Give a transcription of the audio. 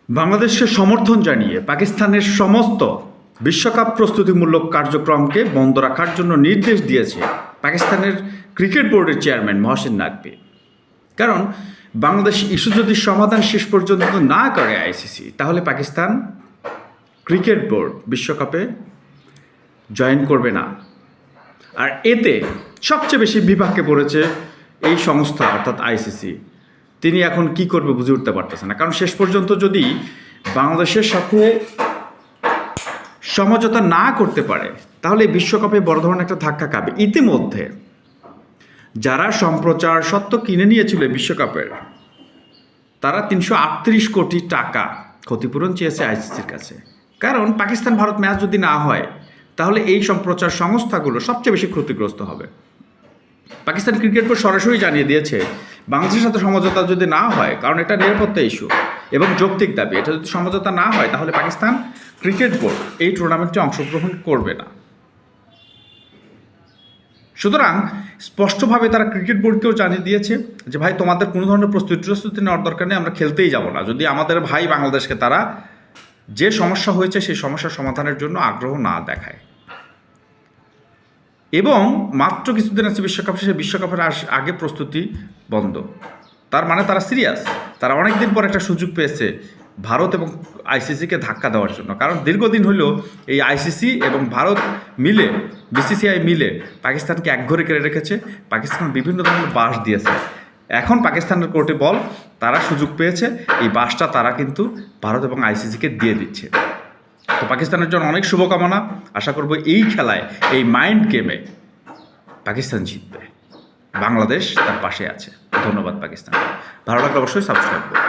বাংলাদেশকে সমর্থন জানিয়ে পাকিস্তানের সমস্ত বিশ্বকাপ প্রস্তুতিমূলক কার্যক্রমকে বন্ধ রাখার জন্য নির্দেশ দিয়েছে পাকিস্তানের ক্রিকেট বোর্ডের চেয়ারম্যান মহসিন নাকভি। কারণ বাংলাদেশ ইস্যু যদি সমাধান শেষ পর্যন্ত না করে আইসিসি, তাহলে পাকিস্তান ক্রিকেট বোর্ড বিশ্বকাপে জয়েন করবে না। আর এতে সবচেয়ে বেশি বিপাকে পড়েছে এই সংস্থা অর্থাৎ আইসিসি। তিনি এখন কি করবে বুঝে উঠতে পারতেছে না। কারণ শেষ পর্যন্ত যদি বাংলাদেশের সাথে সমঝোতা না করতে পারে, তাহলে বিশ্বকাপে বড় ধরনের একটা ধাক্কা খাবে। ইতিমধ্যে যারা সম্প্রচার সত্ত্ব কিনে নিয়েছিল বিশ্বকাপের, তারা 338 কোটি টাকা ক্ষতিপূরণ চেয়েছে আইসিসির কাছে। কারণ পাকিস্তান ভারত ম্যাচ যদি না হয়, তাহলে এই সম্প্রচার সংস্থাগুলো সবচেয়ে বেশি ক্ষতিগ্রস্ত হবে। পাকিস্তান ক্রিকেট বোর্ড সরাসরি জানিয়ে দিয়েছে, বাংলাদেশের সাথে সমঝোতা যদি না হয়, কারণ এটা নিরাপত্তা ইস্যু এবং যৌক্তিক দাবি, এটা যদি সমঝোতা না হয়, তাহলে পাকিস্তান ক্রিকেট বোর্ড এই টুর্নামেন্টে অংশগ্রহণ করবে না। সুতরাং স্পষ্টভাবে তারা ক্রিকেট বোর্ডকেও জানিয়ে দিয়েছে যে ভাই, তোমাদের কোনো ধরনের প্রস্তুতি নেওয়ার দরকার নেই, আমরা খেলতেই যাব না যদি আমাদের ভাই বাংলাদেশকে তারা যে সমস্যা হয়েছে সেই সমস্যার সমাধানের জন্য আগ্রহ না দেখায়। এবং মাত্র কিছুদিন আছে বিশ্বকাপ শেষে, বিশ্বকাপের আগে প্রস্তুতি বন্ধ। তার মানে তারা সিরিয়াস, তারা অনেক দিন পর একটা সুযোগ পেয়েছে ভারত এবং আইসিসিকে ধাক্কা দেওয়ার জন্য। কারণ দীর্ঘদিন হলো এই আইসিসি এবং ভারত মিলে, বিসিসিআই মিলে পাকিস্তানকে একঘরে কেড়ে রেখেছে। পাকিস্তান বিভিন্ন ধরনের বাস দিয়েছে। এখন পাকিস্তানের কোর্টে বল, তারা সুযোগ পেয়েছে, এই বাসটা তারা কিন্তু ভারত এবং আইসিসিকে দিয়ে দিচ্ছে। তো পাকিস্তানের জন্য অনেক শুভকামনা। আশা করব এই খেলায়, এই মাইন্ড গেমে পাকিস্তান জিতবে। বাংলাদেশ তার পাশে আছে। ধন্যবাদ পাকিস্তান। ভালো লাগলে অবশ্যই সাবস্ক্রাইব করুন।